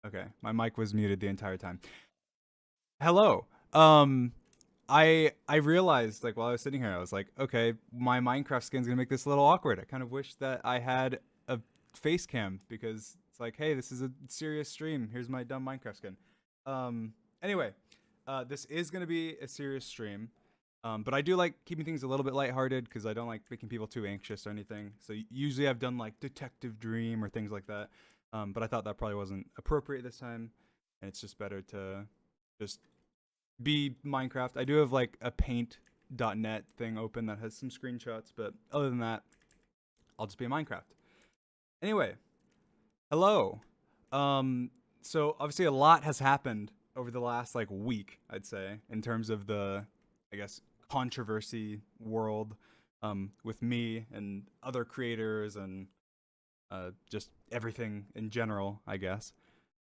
Okay, my mic was muted the entire time. Hello. Um, I realized like while I was sitting here, I was like, okay, my Minecraft skin's gonna make this a little awkward. I kind of wish that I had a face cam because it's like, hey, this is a serious stream. Here's my dumb Minecraft skin. Anyway, this is gonna be a serious stream. But I do like keeping things a little bit lighthearted because I don't like making people too anxious or anything. So usually I've done like Detective Dream or things like that. But I thought that probably wasn't appropriate this time, and it's just better to just be Minecraft. I do have like a paint.net thing open that has some screenshots, but other than that, I'll just be in Minecraft. Anyway, hello. So obviously a lot has happened over the last like week, I'd say, in terms of the, I guess, controversy world, with me and other creators and just everything in general, I guess.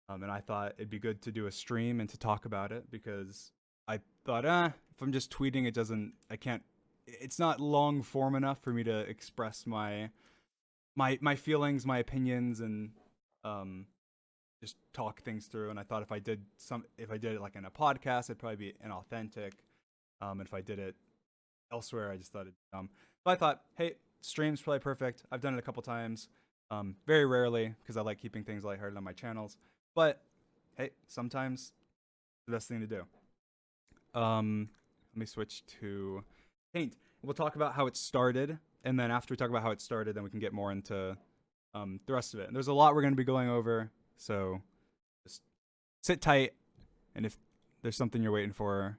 And I thought it'd be good to do a stream and to talk about it because I thought, if I'm just tweeting, I can't, it's not long form enough for me to express my feelings, my opinions, and um, just talk things through. And I thought if I did it like in a podcast, it'd probably be inauthentic. If I did it elsewhere, I just thought it'd be dumb. But I thought, hey, stream's probably perfect. I've done it a couple times, very rarely because I like keeping things lighthearted on my channels. But hey, sometimes it's the best thing to do. Let me switch to paint. We'll talk about how it started, and then after we talk about how it started, then we can get more into the rest of it. And there's a lot we're going to be going over, so just sit tight, and if there's something you're waiting for,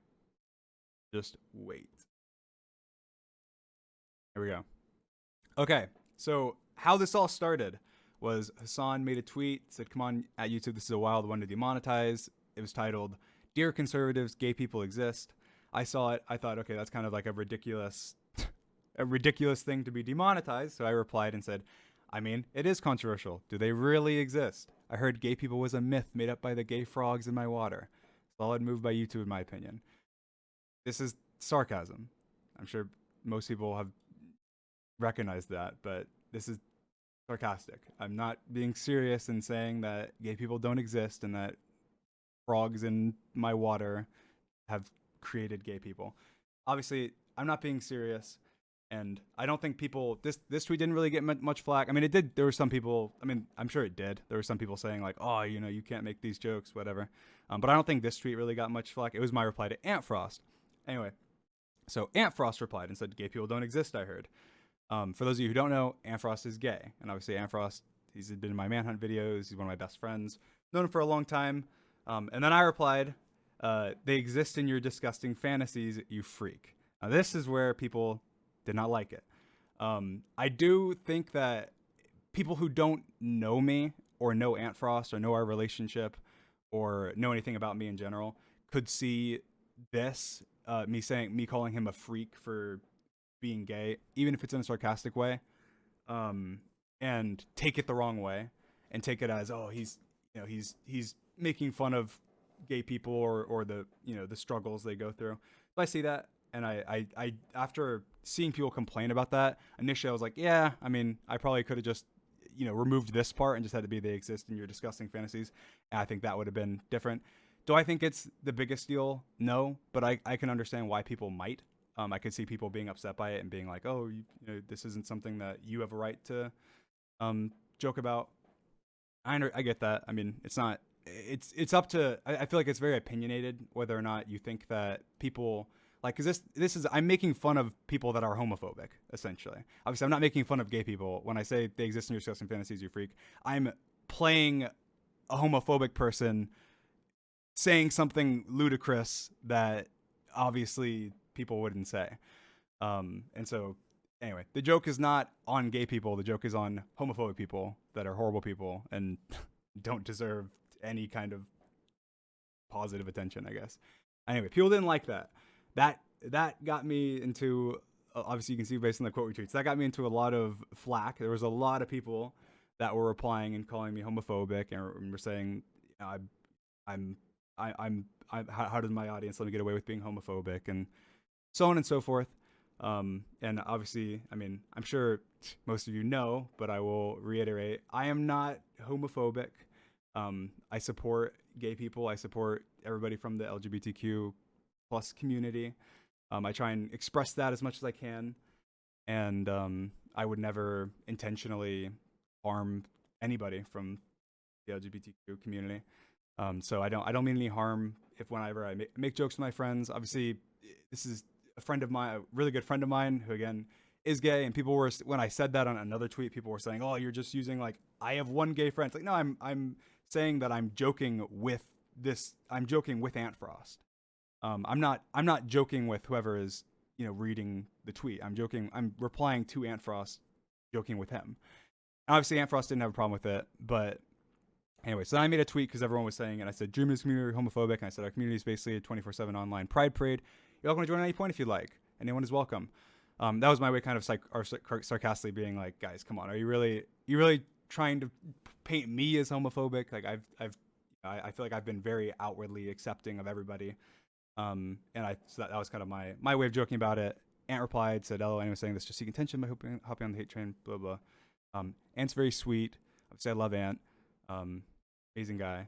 just wait. Here we go. Okay, so how this all started was Hassan made a tweet, said, come on, at YouTube, this is a wild one to demonetize. It was titled, Dear Conservatives, Gay People Exist. I saw it, I thought, okay, that's kind of like a ridiculous thing to be demonetized. So I replied and said, I mean, it is controversial. Do they really exist? I heard gay people was a myth made up by the gay frogs in my water. Solid move by YouTube, in my opinion. This is sarcasm. I'm sure most people have recognized that, but this is sarcastic. I'm not being serious in saying that gay people don't exist and that frogs in my water have created gay people. Obviously, I'm not being serious, and I don't think people. This tweet didn't really get much flack. I mean, it did. There were some people. I mean, I'm sure it did. There were some people saying like, "Oh, you can't make these jokes, whatever." But I don't think this tweet really got much flack. It was my reply to Ant Frost. Anyway, so Ant Frost replied and said, "Gay people don't exist." I heard. For those of you who don't know, Ant Frost is gay, and obviously Ant Frost, he's been in my Manhunt videos. He's one of my best friends. Known him for a long time. And then I replied, "They exist in your disgusting fantasies, you freak." Now this is where people did not like it. I do think that people who don't know me or know Ant Frost or know our relationship or know anything about me in general could see this, me calling him a freak for being gay, even if it's in a sarcastic way, and take it the wrong way and take it as, oh, he's making fun of gay people or the the struggles they go through. So I see that, and I after seeing people complain about that, initially I was like, yeah, I mean, I probably could have just removed this part and just had to be they exist in your disgusting fantasies, and I think that would have been different. Do I think it's the biggest deal? No, but I can understand why people might. I could see people being upset by it and being like, oh, this isn't something that you have a right to joke about. I get that. I mean, it's not. It's up to. I feel like it's very opinionated whether or not you think that people like, because this is, I'm making fun of people that are homophobic, essentially. Obviously, I'm not making fun of gay people when I say they exist in your disgusting fantasies, you freak. I'm playing a homophobic person saying something ludicrous that obviously people wouldn't say. And so, anyway, the joke is not on gay people. The joke is on homophobic people that are horrible people and don't deserve any kind of positive attention, I guess. Anyway, people didn't like that. That got me into, obviously you can see based on the quote retweets, that got me into a lot of flack. There was a lot of people that were replying and calling me homophobic and were saying, I'm how does my audience let me get away with being homophobic, and so on and so forth. And obviously, I mean, I'm sure most of you know, but I will reiterate, I am not homophobic. I support gay people. I support everybody from the LGBTQ plus community. I try and express that as much as I can, and I would never intentionally harm anybody from the LGBTQ community. So I don't mean any harm if whenever I make jokes with my friends. Obviously, this is a friend of mine, a really good friend of mine, who again is gay, and people were, when I said that on another tweet, people were saying, "Oh, you're just using like I have one gay friend." It's like, no, I'm saying that I'm joking with this. I'm joking with Ant Frost. I'm not joking with whoever is reading the tweet. I'm joking. I'm replying to Ant Frost, joking with him. Obviously, Ant Frost didn't have a problem with it, but anyway, so then I made a tweet because everyone was saying it. I said, Dreamers community are homophobic. And I said, our community is basically a 24/7 online pride parade. You're welcome to join at any point if you'd like. Anyone is welcome. That was my way, kind of sarcastically being like, guys, come on. Are you really trying to paint me as homophobic? Like I feel like I've been very outwardly accepting of everybody. And so that was kind of my way of joking about it. Ant replied, said, "Oh, anyone saying this just seeking attention by hopping on the hate train, blah, blah." Ant's very sweet. Obviously, I love Ant. Amazing guy.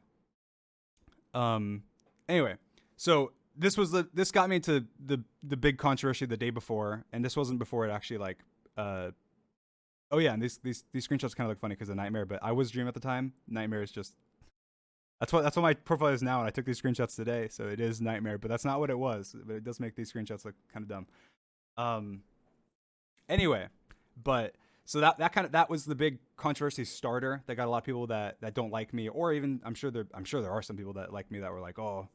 Anyway, so this got me into the big controversy the day before, and this wasn't before it actually like oh yeah, and these screenshots kind of look funny because of Nightmare, but I was Dream at the time. Nightmare is just that's what my profile is now, and I took these screenshots today, so it is Nightmare, but that's not what it was. But it does make these screenshots look kind of dumb. Anyway, but so that was the big controversy starter that got a lot of people that don't like me, or even I'm sure there are some people that like me that were like, oh,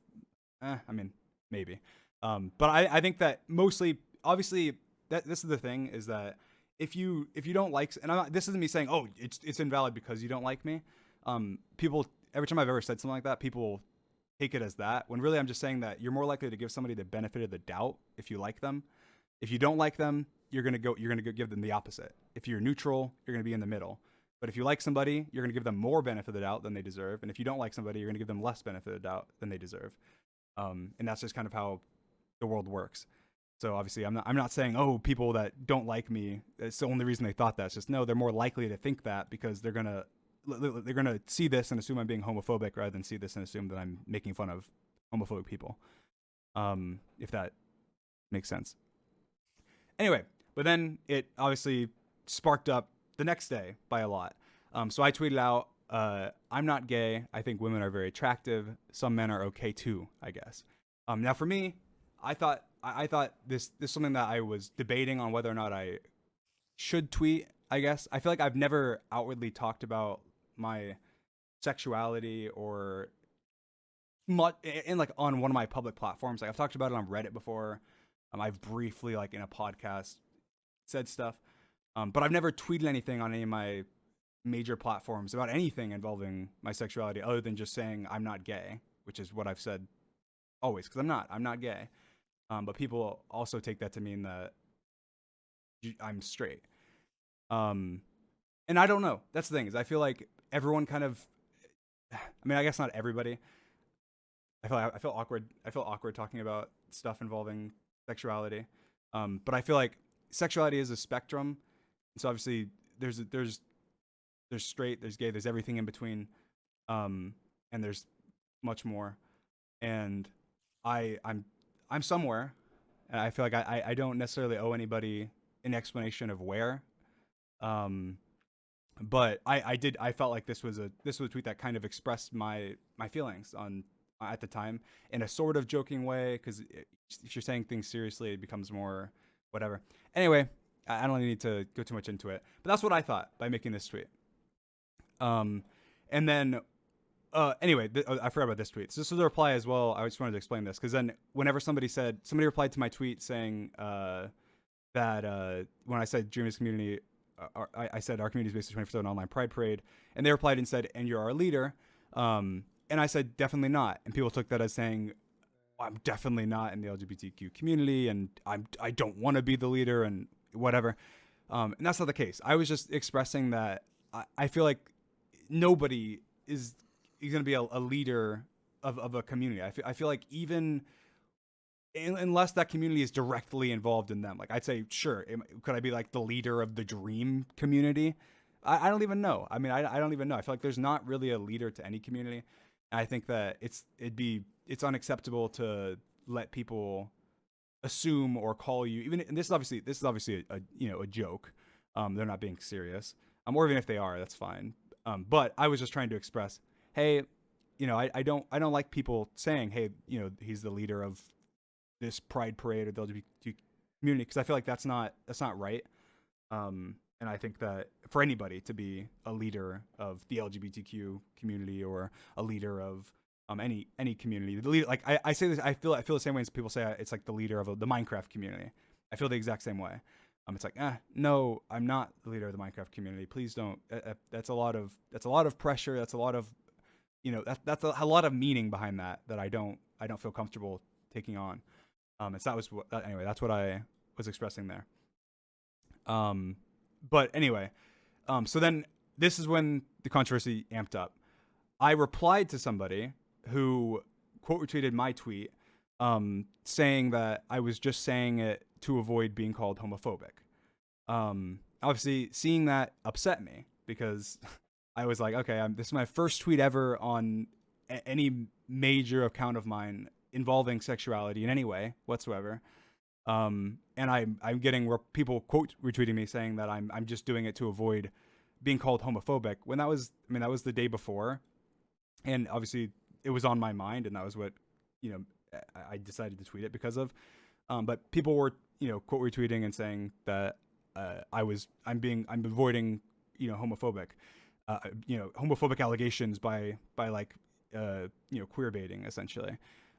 I mean, maybe. But I think that mostly, obviously, that this is the thing, is that if you don't like, and this isn't me saying, oh, it's invalid because you don't like me. People, every time I've ever said something like that, people take it as that, when really I'm just saying that you're more likely to give somebody the benefit of the doubt if you like them. If you don't like them, you're gonna give them the opposite. If you're neutral, you're gonna be in the middle. But if you like somebody, you're gonna give them more benefit of the doubt than they deserve. And if you don't like somebody, you're gonna give them less benefit of the doubt than they deserve. And that's just kind of how the world works. So obviously, I'm not saying, oh, people that don't like me, it's the only reason they thought that. It's just, no, they're more likely to think that because they're gonna see this and assume I'm being homophobic rather than see this and assume that I'm making fun of homophobic people. If that makes sense. Anyway, but then it obviously sparked up the next day by a lot. So I tweeted out, I'm not gay. I think women are very attractive. Some men are okay too, I guess. Now for me, I thought this is something that I was debating on whether or not I should tweet, I guess. I feel like I've never outwardly talked about my sexuality or much in like on one of my public platforms. Like I've talked about it on Reddit before. I've briefly, like in a podcast, said stuff, but I've never tweeted anything on any of my major platforms about anything involving my sexuality other than just saying I'm not gay, which is what I've said always, because I'm not gay. But people also take that to mean that I'm straight. And I don't know. That's the thing, is I feel like everyone kind of, I mean, I guess not everybody. I feel awkward. I feel awkward talking about stuff involving sexuality. But I feel like sexuality is a spectrum. So obviously there's straight, there's gay, there's everything in between. And there's much more. And I'm somewhere, and I feel like I don't necessarily owe anybody an explanation of where. But I felt like this was a tweet that kind of expressed my feelings at the time in a sort of joking way, because if you're saying things seriously, it becomes more whatever. Anyway, I don't need to go too much into it, but that's what I thought by making this tweet. And then anyway, I forgot about this tweet. So this was a reply as well. I just wanted to explain this, because then whenever somebody replied to my tweet saying that when I said Dreamers community, I said our community is basically 24/7 online pride parade, and they replied and said, "And you're our leader." And I said, definitely not. And people took that as saying, I'm definitely not in the LGBTQ community, and I don't want to be the leader and whatever. And that's not the case. I was just expressing that I feel like nobody is going to be a leader of a community. I feel like even unless that community is directly involved in them, like I'd say, sure, could I be like the leader of the Dream community? I don't even know. I mean, I don't even know. I feel like there's not really a leader to any community. And I think that it's unacceptable to let people assume or call you, even, and this is obviously a a joke. They're not being serious. Or even if they are, that's fine. But I was just trying to express, hey, I don't like people saying, hey, he's the leader of this pride parade or the LGBT community, because I feel like that's not right. And I think that for anybody to be a leader of the LGBTQ community or a leader of any community, the leader, like I say this, I feel the same way as people say it's like the leader of the Minecraft community. I feel the exact same way. It's like, no, I'm not the leader of the Minecraft community. Please don't. That's a lot of pressure. That's a lot of, that's a lot of meaning behind that I don't feel comfortable taking on. And so that was anyway. That's what I was expressing there. But anyway, so then this is when the controversy amped up. I replied to somebody who quote retweeted my tweet, saying that I was just saying it to avoid being called homophobic. Obviously, seeing that upset me because I was like, okay, this is my first tweet ever on any major account of mine involving sexuality in any way whatsoever. And I'm getting people quote retweeting me saying that I'm just doing it to avoid being called homophobic, when that was the day before, and obviously it was on my mind, and that was what I decided to tweet it because of. But people were quote retweeting and saying that I'm avoiding homophobic homophobic allegations by like queer baiting essentially.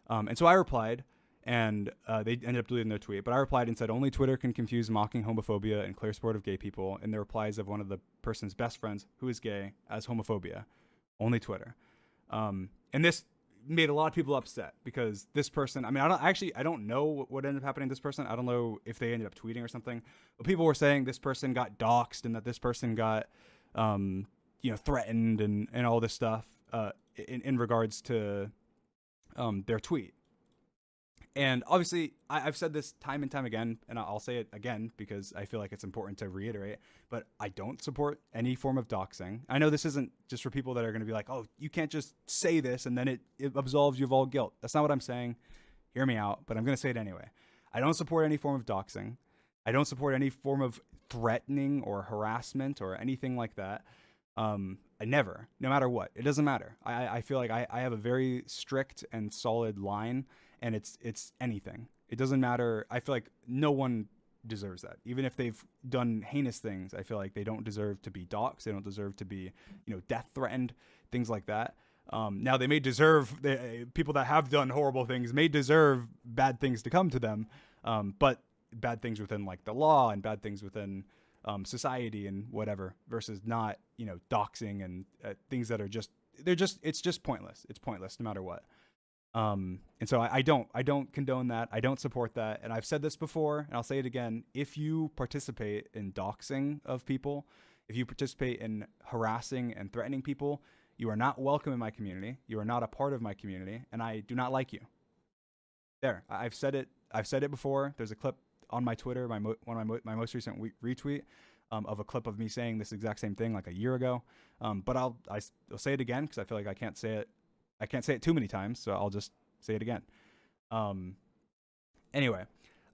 And so I replied. And they ended up deleting their tweet. But I replied and said, only Twitter can confuse mocking homophobia and clear support of gay people in the replies of one of the person's best friends who is gay as homophobia. Only Twitter. And this made a lot of people upset because this person, I don't know what ended up happening to this person. I don't know if they ended up tweeting or something. But people were saying this person got doxxed and that this person got, threatened and all this stuff in regards to their tweet. And obviously, I've said this time and time again, and I'll say it again because I feel like it's important to reiterate, but I don't support any form of doxing. I know this isn't just for people that are going to be like, oh, you can't just say this and then it absolves you of all guilt. That's not what I'm saying. Hear me out, but I'm going to say it anyway. I don't support any form of doxing. I don't support any form of threatening or harassment or anything like that. I never, no matter what. It doesn't matter. I feel like I have a very strict and solid line. And it's anything. It doesn't matter. I feel like no one deserves that. Even if they've done heinous things, I feel like they don't deserve to be doxxed. They don't deserve to be, death threatened, things like that. Now they may deserve, people that have done horrible things may deserve bad things to come to them. But bad things within like the law and bad things within society and whatever, versus not, doxing and things that are it's just pointless. It's pointless no matter what. And so I don't condone that. I don't support that. And I've said this before, and I'll say it again. If you participate in doxing of people, if you participate in harassing and threatening people, you are not welcome in my community. You are not a part of my community, and I do not like you. There, I've said it. I've said it before. There's a clip on my Twitter, my most recent retweet of a clip of me saying this exact same thing like a year ago. But I'll say it again because I feel like I can't say it too many times, so I'll just say it again. Anyway,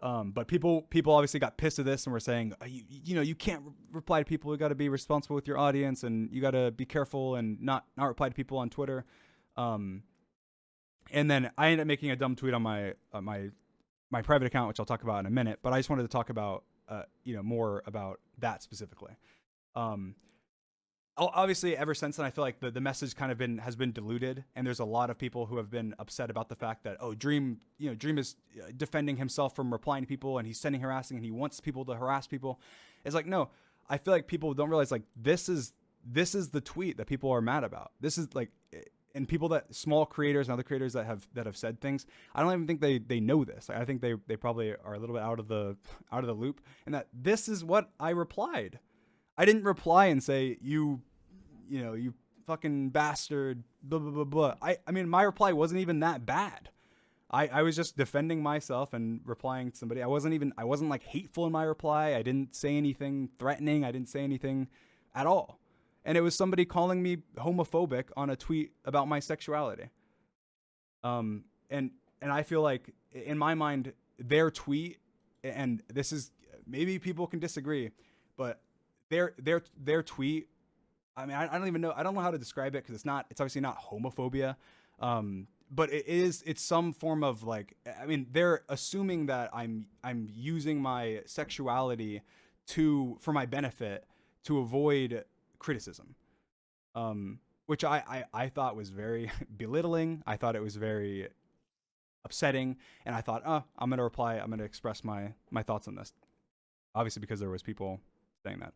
but people obviously got pissed at this and were saying, you can't reply to people. You got to be responsible with your audience, and you got to be careful and not reply to people on Twitter. And then I ended up making a dumb tweet on my private account, which I'll talk about in a minute. But I just wanted to talk about more about that specifically. Obviously, ever since then, I feel like the message kind of has been diluted, and there's a lot of people who have been upset about the fact that Dream is defending himself from replying to people, and he's sending harassing, and he wants people to harass people. It's like, no, I feel like people don't realize like this is the tweet that people are mad about. This is like, and people that small creators and other creators that have said things, I don't even think they know this. I think they probably are a little bit out of the loop, and that this is what I replied. I didn't reply and say you fucking bastard, blah, blah, blah, blah. I mean, my reply wasn't even that bad. I was just defending myself and replying to somebody. I wasn't like hateful in my reply. I didn't say anything threatening. I didn't say anything at all. and it was somebody calling me homophobic on a tweet about my sexuality. Um, and I feel like in my mind, their tweet, and this is, maybe people can disagree, but their tweet, I mean, I don't even know, I don't know how to describe it, because it's obviously not homophobia. But it's some form of like, I mean, they're assuming that I'm using my sexuality for my benefit, to avoid criticism. Which I thought was very belittling. I thought it was very upsetting, and I thought, oh, I'm gonna reply. I'm gonna express my thoughts on this. Obviously, because there was people saying that.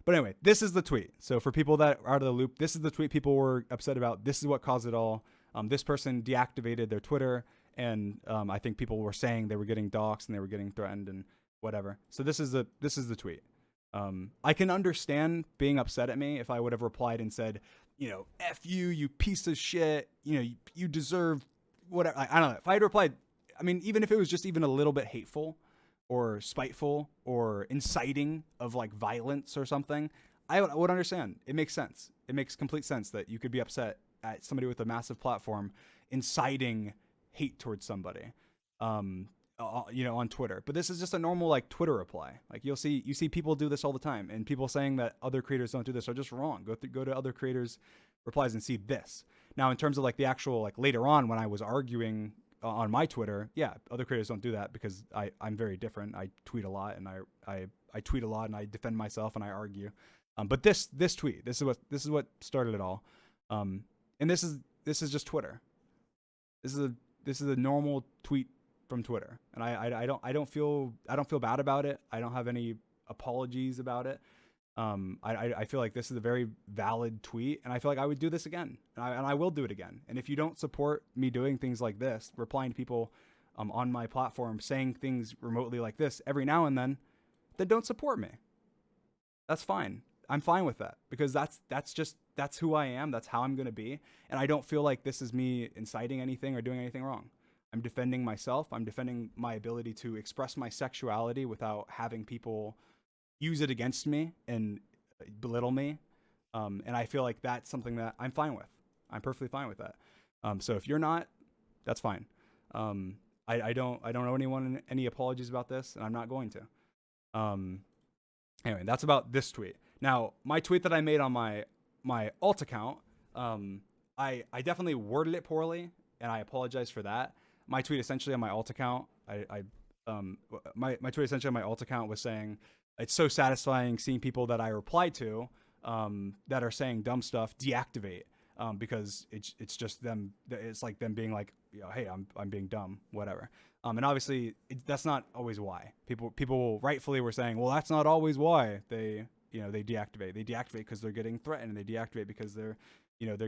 But anyway, this is the tweet. So for people that are out of the loop, this is the tweet people were upset about. This is what caused it all. This person deactivated their Twitter, and I think people were saying they were getting doxxed and they were getting threatened and whatever. So this is the tweet. I can understand being upset at me if I would have replied and said, F you, you piece of shit, you deserve whatever. I don't know. If I had replied, I mean, even if it was just even a little bit hateful or spiteful or inciting of like violence or something, I would understand. It makes sense. It makes complete sense that you could be upset at somebody with a massive platform inciting hate towards somebody. On Twitter. But this is just a normal like Twitter reply. Like you see people do this all the time, and people saying that other creators don't do this are just wrong. Go to other creators' replies and see this. Now, in terms of like the actual, like later on when I was arguing on my Twitter, yeah, other creators don't do that, because I'm very different. I tweet a lot, and I tweet a lot, and I defend myself, and I argue. But this tweet, this is what started it all. And this is just Twitter. This is a normal tweet from Twitter, and I don't feel bad about it. I don't have any apologies about it. I feel like this is a very valid tweet, and I feel like I would do this again, and I will do it again. And if you don't support me doing things like this, replying to people on my platform, saying things remotely like this every now and then don't support me. That's fine. I'm fine with that, because that's who I am. That's how I'm going to be. And I don't feel like this is me inciting anything or doing anything wrong. I'm defending myself. I'm defending my ability to express my sexuality without having people use it against me and belittle me. And I feel like that's something that I'm fine with. I'm perfectly fine with that. So if you're not, that's fine. I don't owe anyone any apologies about this, and I'm not going to. Anyway, that's about this tweet. Now, my tweet that I made on my alt account, I definitely worded it poorly, and I apologize for that. My tweet essentially on my alt account, my tweet essentially on my alt account was saying, it's so satisfying seeing people that I reply to that are saying dumb stuff deactivate, because it's just them. It's like them being like, hey, I'm being dumb, whatever. And obviously that's not always why. People rightfully were saying, well, that's not always why they deactivate. They deactivate because they're getting threatened, and they deactivate because they're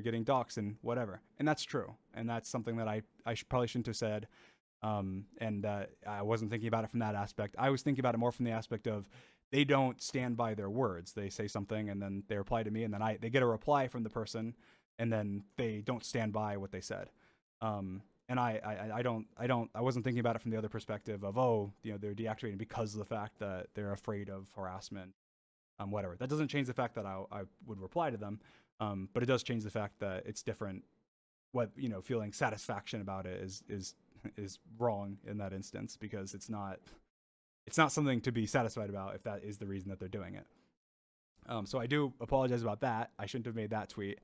getting doxxed and whatever. And that's true. And that's something that I probably shouldn't have said. And I wasn't thinking about it from that aspect. I was thinking about it more from the aspect of, they don't stand by their words. They say something, and then they reply to me, and then they get a reply from the person, and then they don't stand by what they said. And I wasn't thinking about it from the other perspective of, they're deactivating because of the fact that they're afraid of harassment, whatever. That doesn't change the fact that I would reply to them. But it does change the fact that it's different. Feeling satisfaction about it is wrong in that instance, because it's not something to be satisfied about if that is the reason that they're doing it. So I do apologize about that. I shouldn't have made that tweet.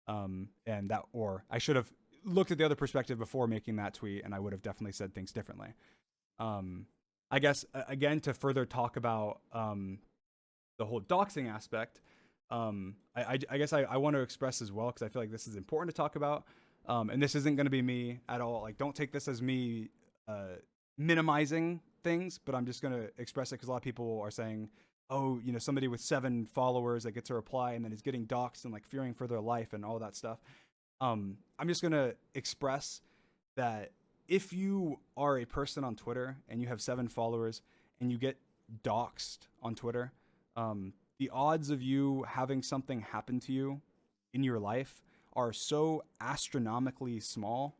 Or I should have looked at the other perspective before making that tweet, and I would have definitely said things differently. I guess, again, to further talk about the whole doxing aspect, I guess I want to express as well, because I feel like this is important to talk about. And this isn't going to be me at all. Like, don't take this as me minimizing things, but I'm just going to express it because a lot of people are saying, somebody with 7 followers that gets a reply and then is getting doxxed and like fearing for their life and all that stuff. I'm just going to express that if you are a person on Twitter and you have 7 followers and you get doxxed on Twitter, the odds of you having something happen to you in your life are so astronomically small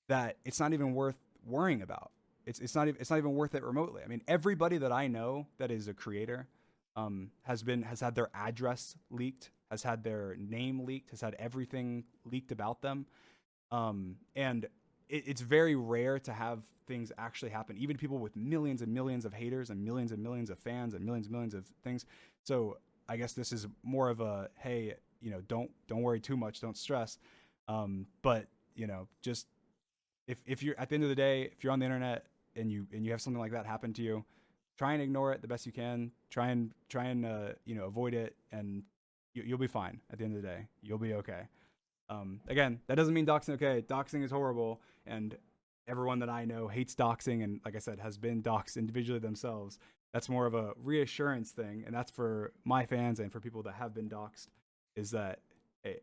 that it's not even worth worrying about. It's not even worth it remotely. I mean, everybody that I know that is a creator has had their address leaked has had their name leaked, has had everything leaked about them. And it's very rare to have things actually happen. Even people with millions and millions of haters and millions of fans and millions of things. So I guess this is more of a, hey, don't worry too much, don't stress. But just if you're at the end of the day, if you're on the internet and you have something like that happen to you, try and ignore it the best you can. Try and avoid it, and you'll be fine. At the end of the day, you'll be okay. Again, that doesn't mean doxing okay. Doxing is horrible, and everyone that I know hates doxing, and like I said, has been doxed individually themselves. That's more of a reassurance thing, and that's for my fans and for people that have been doxed, is that hey,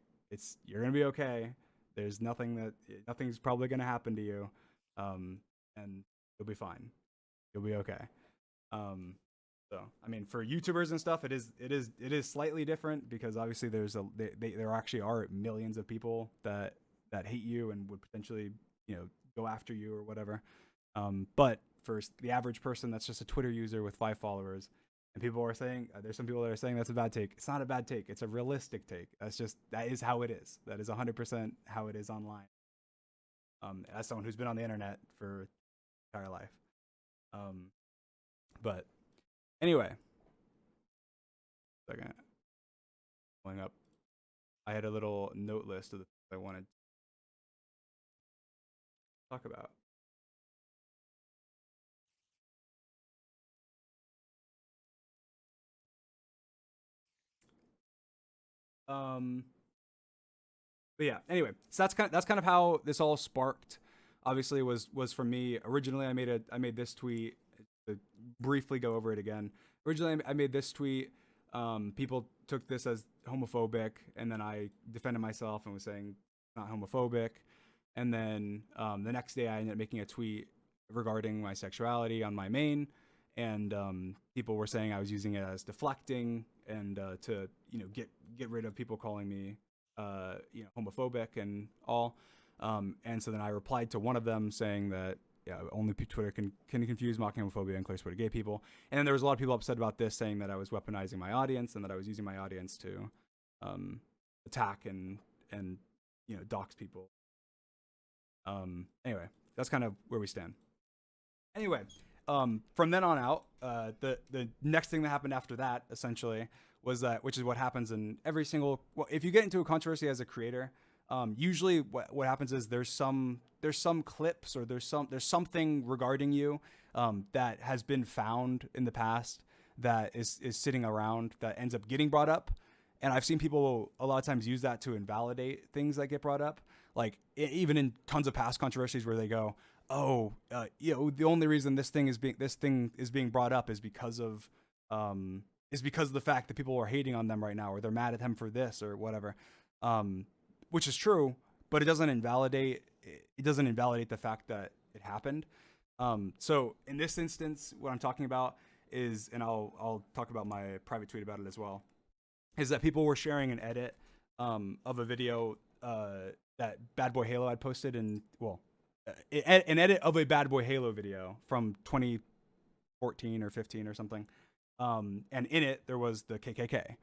you're gonna be okay. There's nothing's probably gonna happen to you, and you'll be fine. You'll be okay. So I mean, for YouTubers and stuff, it is slightly different because obviously there actually are millions of people that hate you and would potentially go after you or whatever. But for the average person that's just a Twitter user with 5 followers, and people are saying there's some people that are saying that's a bad take. It's not a bad take. It's a realistic take. That is how it is. That is 100% how it is online. As someone who's been on the internet for entire life. But anyway, second, pulling up. I had a little note list of the things I wanted to talk about. But yeah, anyway, so that's kind of how this all sparked. Obviously, was from me. Originally, I made this tweet to briefly go over it again. Originally, I made this tweet. People took this as homophobic, and then I defended myself and was saying not homophobic. And then the next day, I ended up making a tweet regarding my sexuality on my main, and people were saying I was using it as deflecting and to get rid of people calling me homophobic and all. And so then I replied to one of them saying that only Twitter can confuse mocking homophobia and clear sport to gay people. And then there was a lot of people upset about this, saying that I was weaponizing my audience and that I was using my audience to attack and dox people. Anyway, that's kind of where we stand. Anyway, from then on out, the next thing that happened after that essentially was that, which is what happens in every single. Well, if you get into a controversy as a creator, usually what happens is there's some clips or there's something regarding you that has been found in the past that is sitting around that ends up getting brought up. And I've seen people a lot of times use that to invalidate things that get brought up. Like even in tons of past controversies where they go, oh, the only reason this thing is being brought up is because of the fact that people are hating on them right now, or they're mad at him for this or whatever. Which is true, but it doesn't invalidate the fact that it happened. So in this instance, what I'm talking about is, and I'll talk about my private tweet about it as well, is that people were sharing an edit of a video that Bad Boy Halo had posted, an edit of a Bad Boy Halo video from 2014 or 15 or something. And in it, there was the KKK.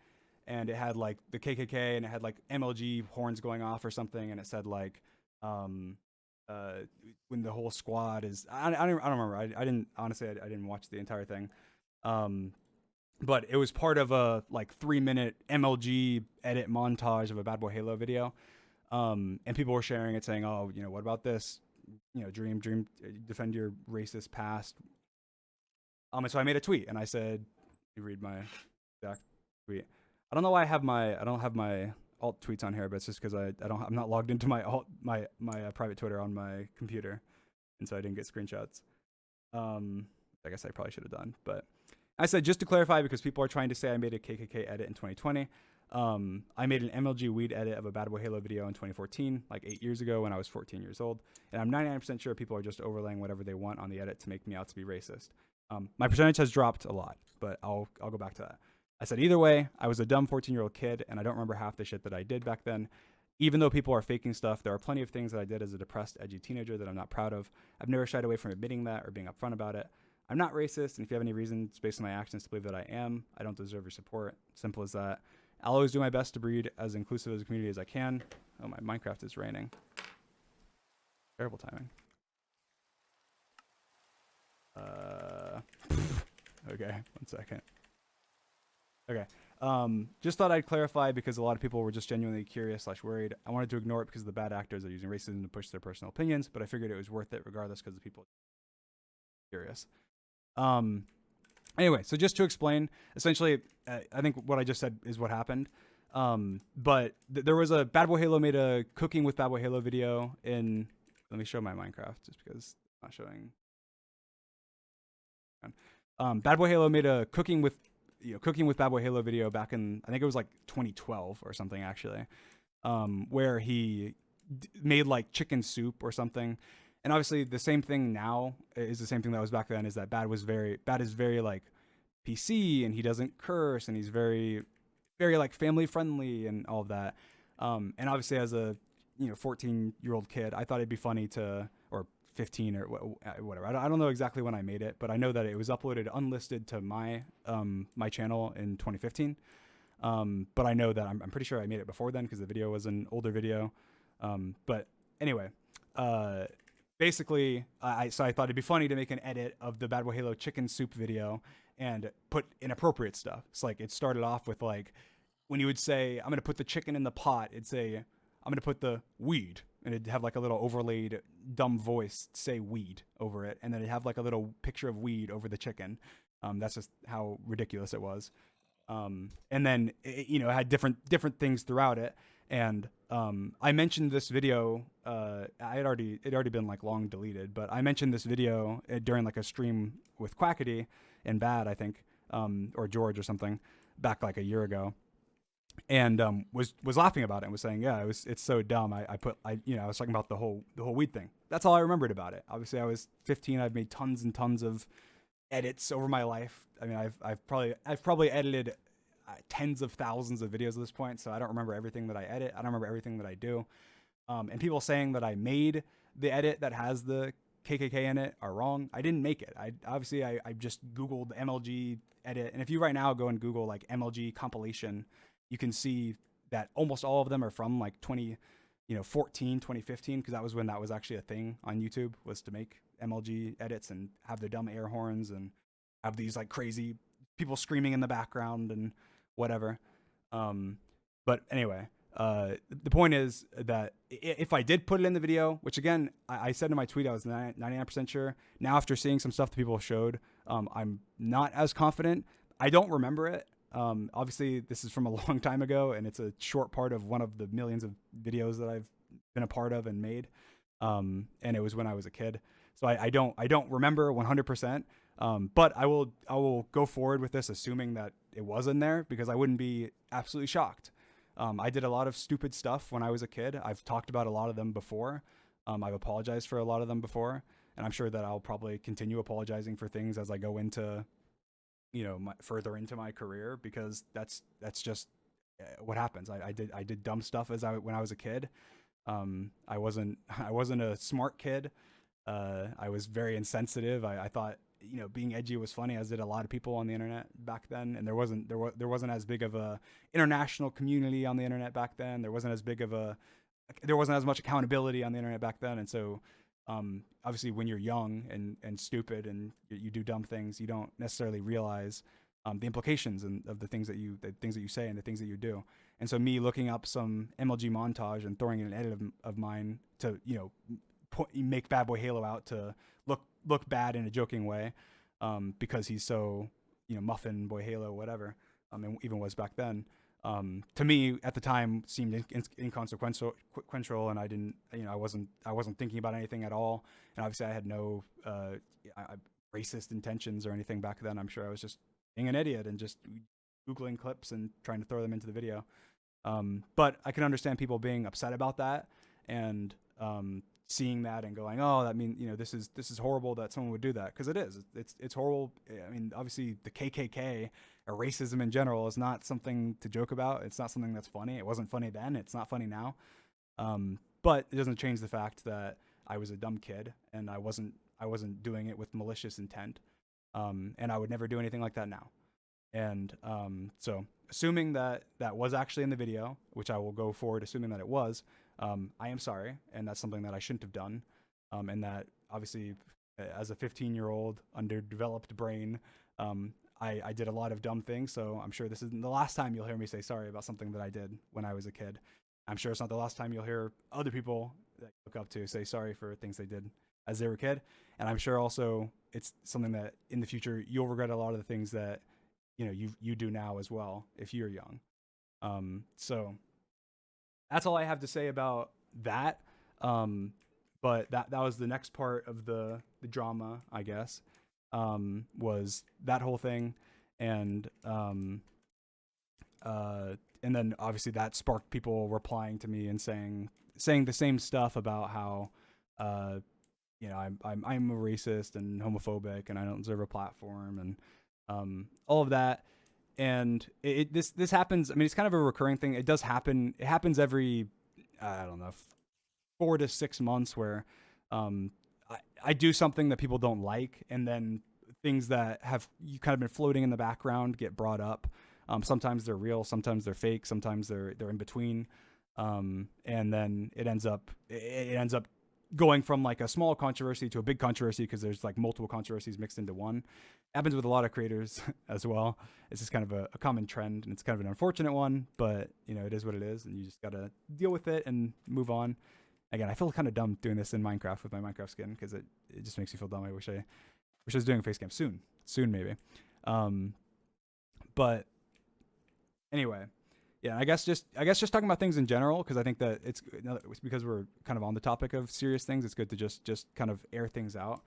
And it had like the KKK, and it had like MLG horns going off or something, and it said like, when the whole squad is, I don't remember. I didn't watch the entire thing, but it was part of a like 3-minute MLG edit montage of a Bad Boy Halo video, and people were sharing it saying, oh, what about this? Dream, defend your racist past. And so I made a tweet, and I said, you read my exact tweet. I don't know why I don't have my alt tweets on here, but it's just because I'm not logged into my private Twitter on my computer, and so I didn't get screenshots. I guess I probably should have done, but I said, just to clarify, because people are trying to say I made a KKK edit in 2020. I made an MLG weed edit of a Bad Boy Halo video in 2014, like 8 years ago when I was 14 years old, and I'm 99% sure people are just overlaying whatever they want on the edit to make me out to be racist. My percentage has dropped a lot, but I'll go back to that. I said, either way, I was a dumb 14-year-old kid, and I don't remember half the shit that I did back then. Even though people are faking stuff, there are plenty of things that I did as a depressed, edgy teenager that I'm not proud of. I've never shied away from admitting that or being upfront about it. I'm not racist, and if you have any reasons based on my actions to believe that I am, I don't deserve your support. Simple as that. I'll always do my best to breed as inclusive as a community as I can. Oh, my Minecraft is raining. Terrible timing. Okay, 1 second. Okay. Just thought I'd clarify because a lot of people were just genuinely curious / worried. I wanted to ignore it because the bad actors are using racism to push their personal opinions, but I figured it was worth it regardless because the people are curious. Anyway, so just to explain, essentially, I think what I just said is what happened. But there was a Bad Boy Halo made a cooking with Bad Boy Halo video in. Let me show my Minecraft just because I'm not showing. Bad Boy Halo made a cooking with Bad Boy Halo video back in, I think it was like 2012 or something actually, where he made like chicken soup or something. And obviously the same thing now is the same thing that was back then, is that Bad is very like PC, and he doesn't curse, and he's very, very like family friendly and all of that. And obviously as a 14-year-old kid, I thought it'd be funny to, or 15 or whatever. I don't know exactly when I made it, but I know that it was uploaded unlisted to my my channel in 2015. But I know that I'm pretty sure I made it before then because the video was an older video. But anyway, basically, so I thought it'd be funny to make an edit of the Bad Boy Halo chicken soup video and put inappropriate stuff. It's like it started off with like when you would say, "I'm gonna put the chicken in the pot," it'd say, "I'm gonna put the weed," and it'd have like a little overlaid dumb voice say "weed" over it, and then it'd have like a little picture of weed over the chicken. That's just how ridiculous it was. And then it had different things throughout it. And I mentioned this video. It had already been like long deleted, but I mentioned this video during like a stream with Quackity and Bad, I think, or George or something, back like a year ago. And was laughing about it and was saying, yeah, it's so dumb. I was talking about the whole weed thing. That's all I remembered about it. Obviously, I was 15. I've made tons and tons of edits over my life. I mean, I've probably edited tens of thousands of videos at this point, so I don't remember everything that I edit. I don't remember everything that I do. And people saying that I made the edit that has the KKK in it are wrong. I didn't make it. I just Googled MLG edit, and if you right now go and Google like MLG compilation, you can see that almost all of them are from like 2014, 2015, because that was when that was actually a thing on YouTube, was to make MLG edits and have the dumb air horns and have these like crazy people screaming in the background and whatever. But anyway, the point is that if I did put it in the video, which again, I said in my tweet I was 99% sure. Now after seeing some stuff that people showed, I'm not as confident. I don't remember it. Obviously this is from a long time ago, and it's a short part of one of the millions of videos that I've been a part of and made. And it was when I was a kid. So I don't remember 100%. But I will go forward with this assuming that it was in there, because I wouldn't be absolutely shocked. I did a lot of stupid stuff when I was a kid. I've talked about a lot of them before. I've apologized for a lot of them before, and I'm sure that I'll probably continue apologizing for things as I go into further into my career, because that's just what happens. I did dumb stuff when I was a kid. I wasn't a smart kid. I was very insensitive. I thought being edgy was funny, as did a lot of people on the internet back then. And there wasn't as big of a international community on the internet back then. There wasn't as much accountability on the internet back then. And so obviously when you're young and stupid and you do dumb things, you don't necessarily realize the implications of the things that you say and the things that you do. And so me looking up some MLG montage and throwing in an edit of mine to make Bad Boy Halo out to look bad in a joking way, because he's so Muffin Boy Halo, whatever, and even was back then. To me at the time seemed inconsequential, and I didn't, I wasn't thinking about anything at all. And obviously I had no racist intentions or anything back then. I'm sure I was just being an idiot and just Googling clips and trying to throw them into the video. But I can understand people being upset about that, and seeing that and going, oh, that means this is horrible that someone would do that, because it is. It's horrible. I mean, obviously the KKK or racism in general is not something to joke about. It's not something that's funny. It wasn't funny then. It's not funny now. But it doesn't change the fact that I was a dumb kid, and I wasn't doing it with malicious intent. And I would never do anything like that now. And so assuming that that was actually in the video, which I will go forward assuming that it was, I am sorry, and that's something that I shouldn't have done, and that obviously, as a 15-year-old underdeveloped brain, I did a lot of dumb things. So I'm sure this isn't the last time you'll hear me say sorry about something that I did when I was a kid. I'm sure it's not the last time you'll hear other people that you look up to say sorry for things they did as they were a kid. And I'm sure also it's something that in the future you'll regret a lot of the things that you do now as well if you're young. So that's all I have to say about that. But that was the next part of the drama, I guess. Was that whole thing, and then obviously that sparked people replying to me and saying the same stuff about how I'm a racist and homophobic and I don't deserve a platform and all of that. And this happens. I mean, it's kind of a recurring thing. It does happen. It happens every, I don't know, 4 to 6 months where I do something that people don't like, and then things that have you kind of been floating in the background get brought up. Sometimes they're real, sometimes they're fake, sometimes they're in between, and then it ends up going from like a small controversy to a big controversy because there's like multiple controversies mixed into one. It happens with a lot of creators as well. It's just kind of a common trend, and it's kind of an unfortunate one, but it is what it is, and you just gotta deal with it and move on. Again, I feel kind of dumb doing this in Minecraft with my Minecraft skin because it just makes me feel dumb. I wish I was doing a face cam soon maybe. But anyway, yeah, I guess just talking about things in general, because I think that it's because we're kind of on the topic of serious things. It's good to just kind of air things out.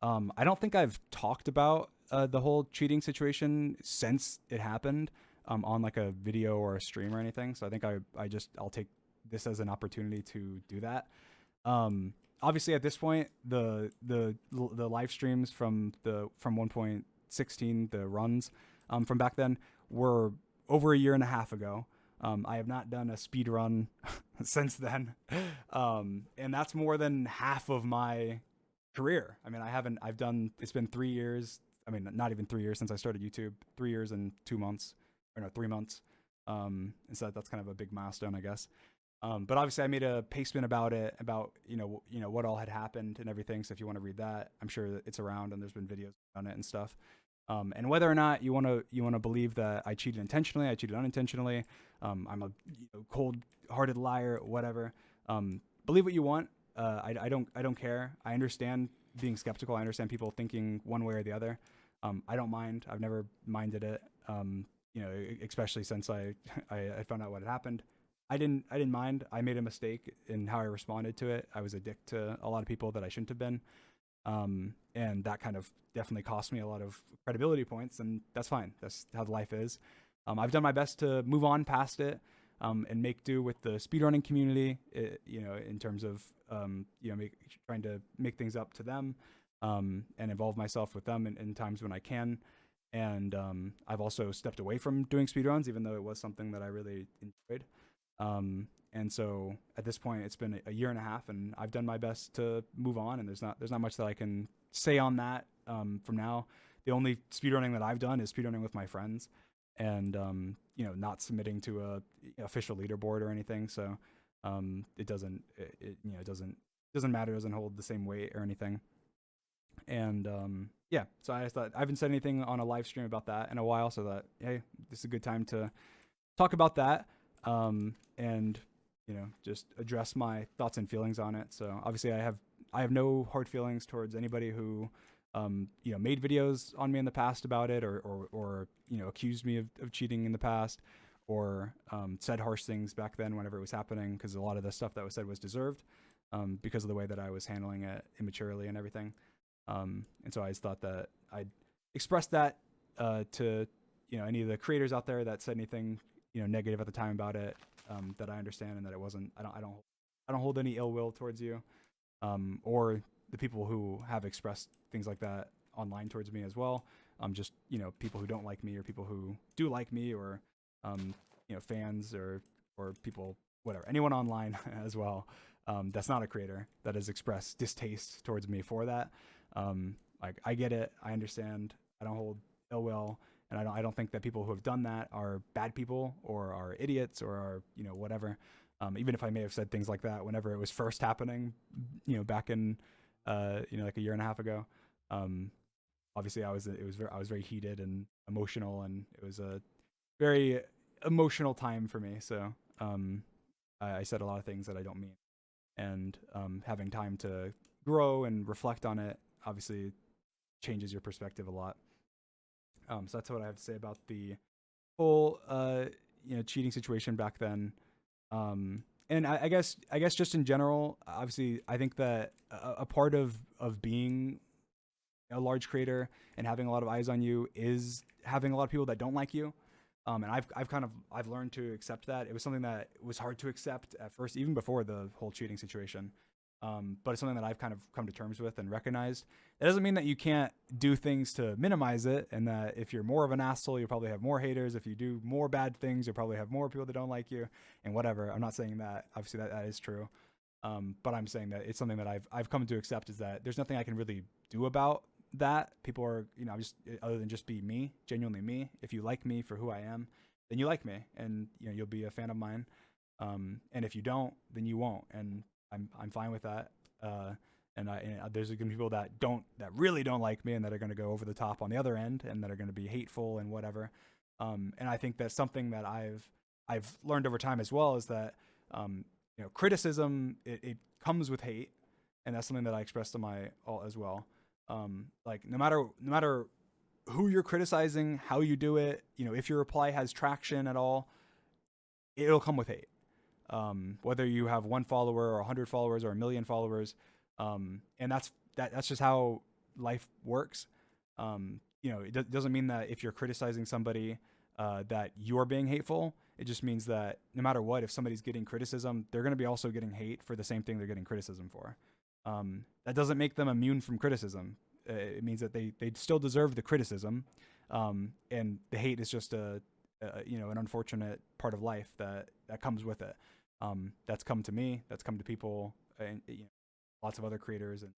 I don't think I've talked about the whole cheating situation since it happened on like a video or a stream or anything. So I think I'll take this as an opportunity to do that. Obviously at this point, the live streams from 1.16, the runs from back then, were over a year and a half ago. I have not done a speed run since then, and that's more than half of my career. I mean, it's been 3 years. I mean, not even 3 years since I started YouTube. 3 years and 2 months, or no, 3 months. And so that's kind of a big milestone, I guess. But obviously I made a pastement about it, about, what all had happened and everything. So if you want to read that, I'm sure that it's around and there's been videos on it and stuff. And whether or not you want to believe that I cheated intentionally, I cheated unintentionally, I'm a cold-hearted liar, whatever. Believe what you want. I don't care. I understand being skeptical. I understand people thinking one way or the other. I don't mind. I've never minded it. Especially since I found out what had happened. I didn't mind. I made a mistake in how I responded to it. I was a dick to a lot of people that I shouldn't have been. And that kind of definitely cost me a lot of credibility points, and that's fine. That's how the life is. I've done my best to move on past it, and make do with the speedrunning community, in terms of, trying to make things up to them, and involve myself with them in times when I can. And I've also stepped away from doing speedruns, even though it was something that I really enjoyed. And so at this point, it's been a year and a half, and I've done my best to move on. And there's not much that I can say on that from now. The only speedrunning that I've done is speedrunning with my friends, and not submitting to a official leaderboard or anything. So it doesn't matter. It doesn't hold the same weight or anything. And yeah, so I just thought I haven't said anything on a live stream about that in a while, so that hey, this is a good time to talk about that. And just address my thoughts and feelings on it. So obviously I have no hard feelings towards anybody who made videos on me in the past about it, or accused me of cheating in the past, or said harsh things back then whenever it was happening, because a lot of the stuff that was said was deserved, because of the way that I was handling it immaturely and everything. And so I just thought that I'd express that to any of the creators out there that said anything negative at the time about it, that I understand, and that it wasn't. I don't hold any ill will towards you, or the people who have expressed things like that online towards me as well. Just people who don't like me, or people who do like me, or fans, or people, whatever, anyone online as well. That's not a creator that has expressed distaste towards me for that. Like, I get it. I understand. I don't hold ill will. And I don't think that people who have done that are bad people or are idiots or are, whatever. Even if I may have said things like that whenever it was first happening, back in, like a year and a half ago. Obviously I was very heated and emotional, and it was a very emotional time for me. So I said a lot of things that I don't mean, and having time to grow and reflect on it obviously changes your perspective a lot. So that's what I have to say about the whole cheating situation back then. And I guess just in general, obviously I think that a part of being a large creator and having a lot of eyes on you is having a lot of people that don't like you. And I've learned to accept that. It was something that was hard to accept at first, even before the whole cheating situation. But it's something that I've kind of come to terms with and recognized. It doesn't mean that you can't do things to minimize it, and that if you're more of an asshole, you'll probably have more haters. If you do more bad things, you'll probably have more people that don't like you, and whatever. I'm not saying that. Obviously, that is true. But I'm saying that it's something that I've come to accept, is that there's nothing I can really do about that. People are, just other than just be me, genuinely me. If you like me for who I am, then you like me, and you'll be a fan of mine. And if you don't, then you won't, and I'm fine with that. And there's gonna be people that really don't like me, and that are gonna go over the top on the other end, and that are gonna be hateful and whatever. And I think that's something that I've learned over time as well, is that criticism, it comes with hate, and that's something that I express to my alt as well. Like no matter who you're criticizing, how you do it, if your reply has traction at all, it'll come with hate. Whether you have 1 follower or 100 followers or 1,000,000 followers, and that's just how life works. It doesn't mean that if you're criticizing somebody that you're being hateful. It just means that no matter what, if somebody's getting criticism, they're going to be also getting hate for the same thing they're getting criticism for. That doesn't make them immune from criticism. It means that they still deserve the criticism, and the hate is just an unfortunate part of life that comes with it. That's come to me. That's come to people, and lots of other creators and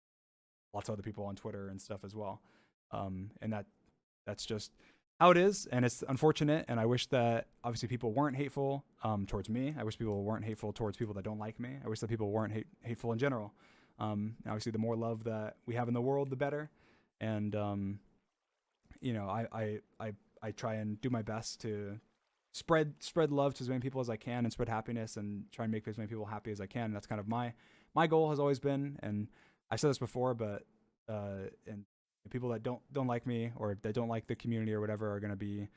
lots of other people on Twitter and stuff as well. And that's just how it is, and it's unfortunate. And I wish that obviously people weren't hateful towards me. I wish people weren't hateful towards people that don't like me. I wish that people weren't hateful in general. Obviously, the more love that we have in the world, the better. And I try and do my best to spread love to as many people as I can, and spread happiness, and try and make as many people happy as I can. And that's kind of my goal has always been. And I said this before, but and people that don't like me, or that don't like the community or whatever, are going to be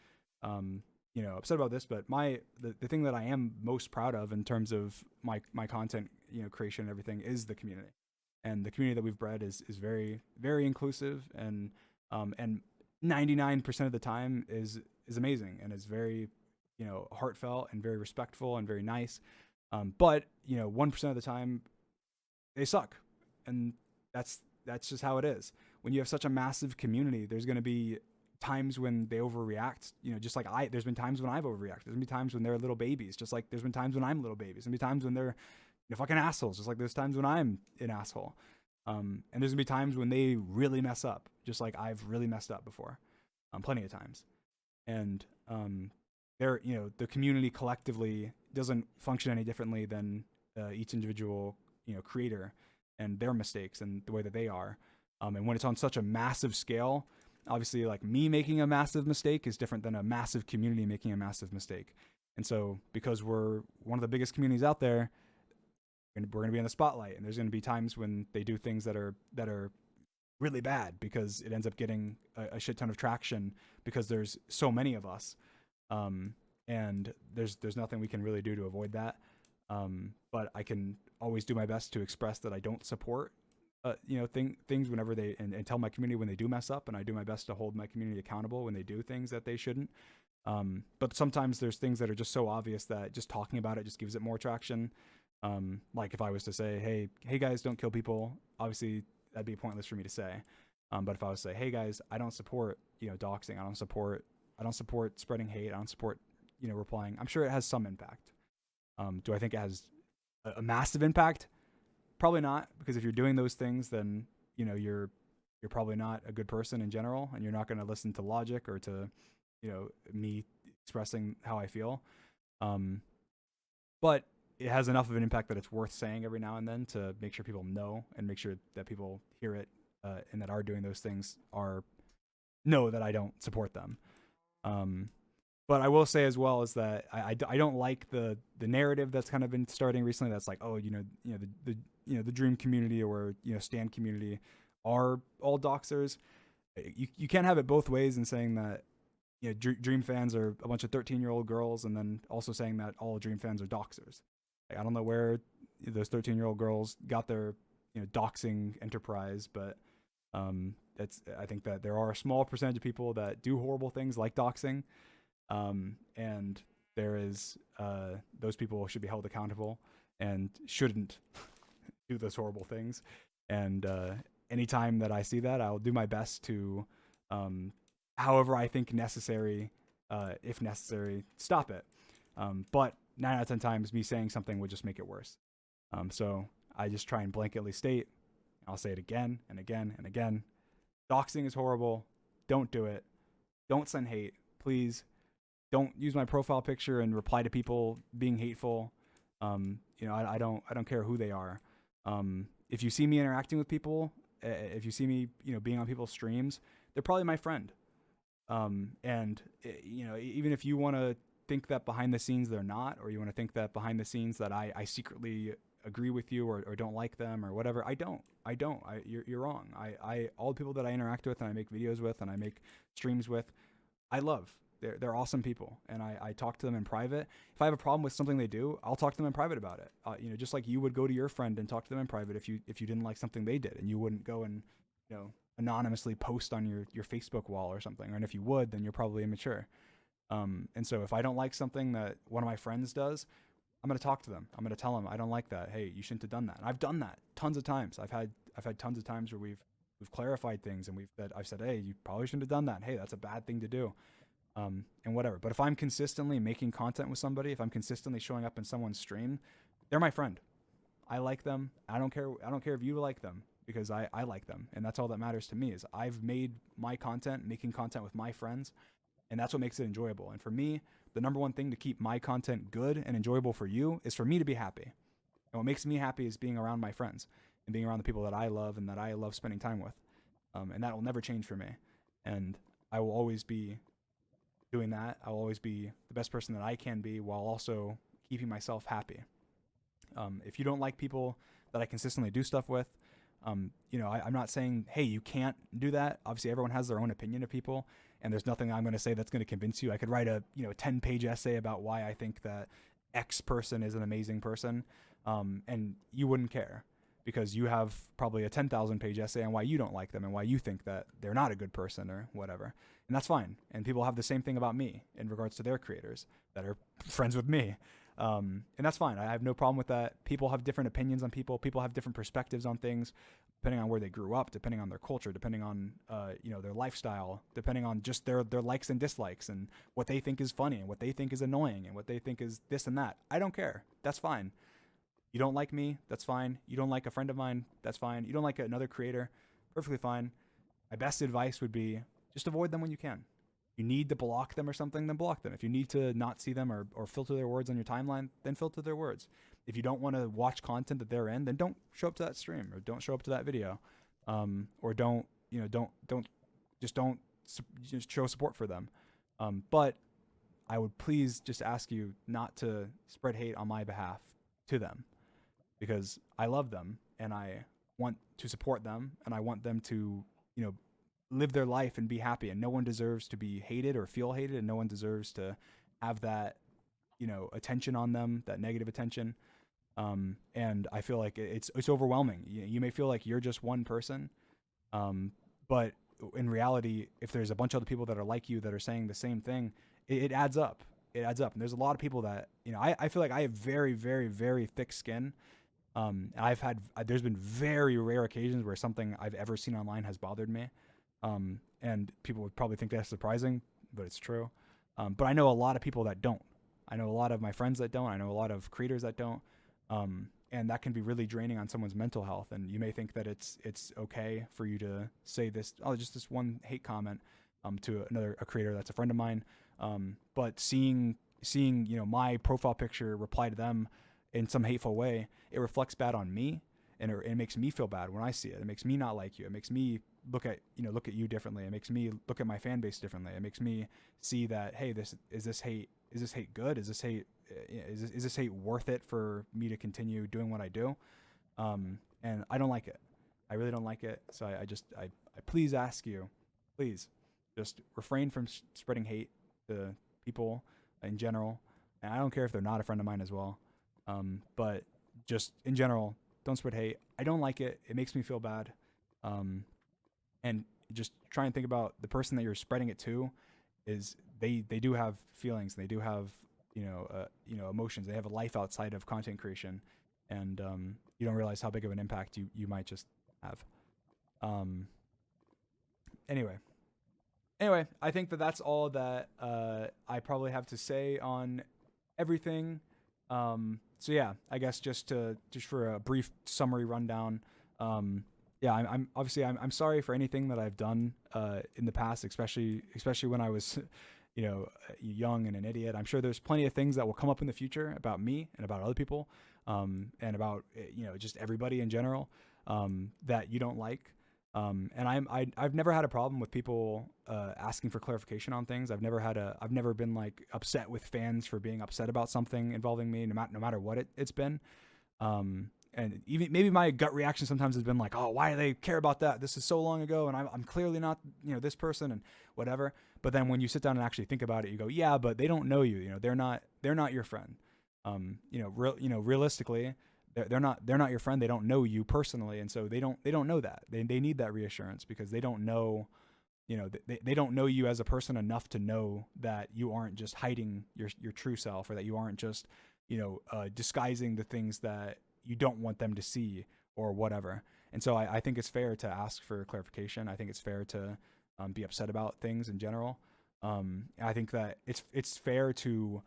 upset about this. But the thing that I am most proud of in terms of my content creation and everything is the community. And the community that we've bred is very, very inclusive, and 99% of the time is amazing, and is very heartfelt and very respectful and very nice. But 1% of the time they suck, and that's just how it is. When you have such a massive community, there's going to be times when they overreact. Just like there's been times when I've overreacted. There's been times when they're little babies, just like there's been times when I'm little babies. There's been times when they're fucking assholes, just like there's times when I'm an asshole. And there's gonna be times when they really mess up, just like I've really messed up before, plenty of times. And the community collectively doesn't function any differently than each individual creator and their mistakes and the way that they are. And when it's on such a massive scale, obviously, like, me making a massive mistake is different than a massive community making a massive mistake. And so, because we're one of the biggest communities out there, we're going to be in the spotlight, and there's going to be times when they do things that are really bad, because it ends up getting a shit ton of traction because there's so many of us, and there's nothing we can really do to avoid that. But I can always do my best to express that I don't support things whenever they, and tell my community when they do mess up, and I do my best to hold my community accountable when they do things that they shouldn't. But sometimes there's things that are just so obvious that just talking about it just gives it more traction. Like if I was to say, hey guys, don't kill people, obviously that'd be pointless for me to say. But if I was to say, hey guys, I don't support, doxing, I don't support spreading hate, I don't support, replying, I'm sure it has some impact. Do I think it has a massive impact? Probably not, because if you're doing those things, then, you're probably not a good person in general, and you're not going to listen to logic or to me expressing how I feel. Um, but it has enough of an impact that it's worth saying every now and then to make sure people know and make sure that people hear it, and that are doing those things are know that I don't support them. Um, but I will say as well is that I don't like the narrative that's kind of been starting recently. That's like, oh, the dream community or stan community are all doxers. You can't have it both ways in saying that dream fans are a bunch of 13-year-old girls, and then also saying that all dream fans are doxers. Like, I don't know where those 13-year-old girls got their doxing enterprise, but I think that there are a small percentage of people that do horrible things like doxing, and there is those people should be held accountable and shouldn't do those horrible things. And anytime that I see that, I'll do my best to, however I think necessary, if necessary, stop it. But 9 out of 10 times, me saying something would just make it worse. So I just try and blanketly state, I'll say it again and again and again, doxing is horrible. Don't do it. Don't send hate. Please don't use my profile picture and reply to people being hateful. I don't care who they are. If you see me interacting with people, if you see me, being on people's streams, they're probably my friend. Even if you want to think that behind the scenes they're not, or you want to think that behind the scenes that I secretly agree with you or don't like them or whatever, I don't. You're wrong. All the people that I interact with and I make videos with and I make streams with, I love. They're awesome people, and I talk to them in private. If I have a problem with something they do, I'll talk to them in private about it. Just like you would go to your friend and talk to them in private if you didn't like something they did, and you wouldn't go and anonymously post on your Facebook wall or something. And if you would, then you're probably immature. And so if I don't like something that one of my friends does, I'm going to talk to them. I'm going to tell them I don't like that. Hey, you shouldn't have done that. And I've done that tons of times. I've had tons of times where we've clarified things, and I've said, hey, you probably shouldn't have done that. Hey, that's a bad thing to do. And whatever. But if I'm consistently making content with somebody, if I'm consistently showing up in someone's stream, they're my friend. I like them. I don't care if you like them, because I like them. And that's all that matters to me, is I've made my content, making content with my friends, and that's what makes it enjoyable. And for me, the number one thing to keep my content good and enjoyable for you is for me to be happy. And what makes me happy is being around my friends and being around the people that I love and that I love spending time with. And that will never change for me. And I will always be doing that. I'll always be the best person that I can be, while also keeping myself happy. If you don't like people that I consistently do stuff with, I'm not saying, hey, you can't do that. Obviously, everyone has their own opinion of people, and there's nothing I'm going to say that's going to convince you. I could write a 10-page essay about why I think that X person is an amazing person, and you wouldn't care, because you have probably a 10,000-page essay on why you don't like them and why you think that they're not a good person or whatever. And that's fine. And people have the same thing about me in regards to their creators that are friends with me. And that's fine. I have no problem with that. People have different opinions on people. People have different perspectives on things, depending on where they grew up, depending on their culture, depending on their lifestyle, depending on just their likes and dislikes, and what they think is funny and what they think is annoying and what they think is this and that. I don't care. That's fine. You don't like me, that's fine. You don't like a friend of mine, that's fine. You don't like another creator, perfectly fine. My best advice would be just avoid them when you can. If you need to block them or something, then block them. If you need to not see them or filter their words on your timeline, then filter their words. If you don't want to watch content that they're in, then don't show up to that stream or don't show up to that video, or don't show support for them. But I would please just ask you not to spread hate on my behalf to them, because I love them and I want to support them and I want them to, live their life and be happy. And no one deserves to be hated or feel hated, and no one deserves to have that, attention on them, that negative attention. And I feel like it's overwhelming. You may feel like you're just one person, but in reality, if there's a bunch of other people that are like you that are saying the same thing, it adds up. It adds up. And there's a lot of people that, I feel like I have very, very, very thick skin. There's been very rare occasions where something I've ever seen online has bothered me. And people would probably think that's surprising, but it's true. But I know a lot of people that don't. I know a lot of my friends that don't. I know a lot of creators that don't. And that can be really draining on someone's mental health. And you may think that it's okay for you to say this, just this one hate comment. to a creator that's a friend of mine. But seeing my profile picture reply to them in some hateful way, it reflects bad on me, and it makes me feel bad when I see it. It makes me not like you. It makes me look at you differently. It makes me look at my fan base differently. It makes me see that, hey, is this hate good? Is this hate worth it for me to continue doing what I do? And I don't like it. I really don't like it. So I please ask you, please just refrain from spreading hate to people in general. And I don't care if they're not a friend of mine as well. But just in general, don't spread hate. I don't like it. It makes me feel bad. And just try and think about the person that you're spreading it to. Is they do have feelings. They do have emotions. They have a life outside of content creation, and you don't realize how big of an impact you might just have. Anyway, I think that's all that I probably have to say on everything. So yeah, I guess just for a brief summary rundown. Yeah, I'm obviously I'm sorry for anything that I've done in the past, especially when I was young and an idiot. I'm sure there's plenty of things that will come up in the future about me and about other people, and about just everybody in general, that you don't like. And I've never had a problem with people asking for clarification on things. I've never been like upset with fans for being upset about something involving me, no matter what it's been. And even maybe my gut reaction sometimes has been like, oh, why do they care about that? This is so long ago, and I'm clearly not this person and whatever. But then when you sit down and actually think about it, you go, yeah, but they don't know you. They're not your friend. Realistically, they're not your friend. They don't know you personally, and so they don't know that. They need that reassurance because they don't know. They don't know you as a person enough to know that you aren't just hiding your true self, or that you aren't just disguising the things that you don't want them to see or whatever. And so I think it's fair to ask for clarification. I think it's fair to be upset about things in general. I think that it's fair to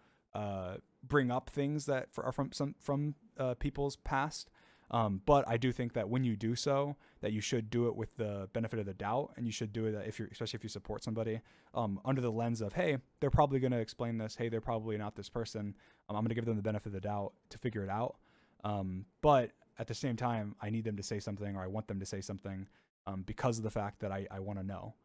bring up things that are from people's past. But I do think that when you do so, that you should do it with the benefit of the doubt, and you should do it especially if you support somebody, under the lens of, hey, they're probably going to explain this. Hey, they're probably not this person. I'm going to give them the benefit of the doubt to figure it out. But at the same time, I need them to say something, or I want them to say something, because of the fact that I want to know.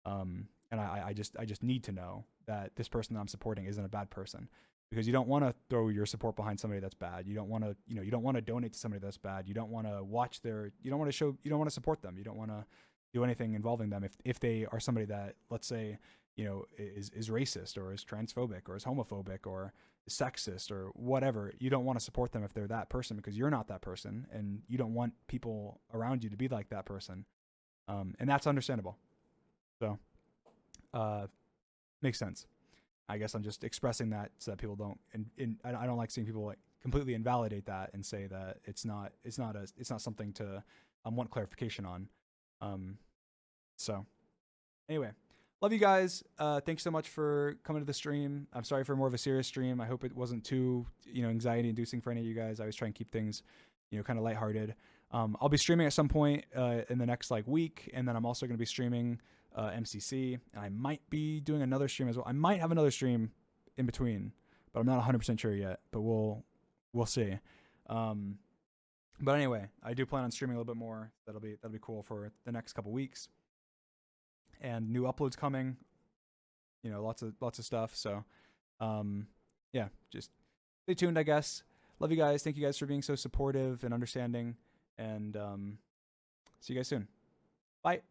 And I just need to know that this person that I'm supporting isn't a bad person, because you don't want to throw your support behind somebody that's bad. You don't want to, you don't want to donate to somebody that's bad. You don't want to you don't want to support them. You don't want to do anything involving them if they are somebody that, let's say, is racist, or is transphobic, or is homophobic, or is sexist, or whatever. You don't want to support them if they're that person, because you're not that person, and you don't want people around you to be like that person. And that's understandable. So, makes sense. I guess I'm just expressing that so that people don't, and I don't like seeing people like completely invalidate that and say that it's not something to want clarification on. So anyway, love you guys. Thanks so much for coming to the stream. I'm sorry for more of a serious stream. I hope it wasn't too anxiety inducing for any of you guys. I always try and keep things kind of lighthearted. I'll be streaming at some point in the next week, and then I'm also going to be streaming MCC, and I might be doing another stream as well. I might have another stream in between, but I'm not 100% sure yet, but we'll see. But anyway, I do plan on streaming a little bit more. That'll be cool for the next couple weeks, and new uploads coming, lots of stuff. So yeah, just stay tuned, I guess. Love you guys. Thank you guys for being so supportive and understanding, and see you guys soon. Bye.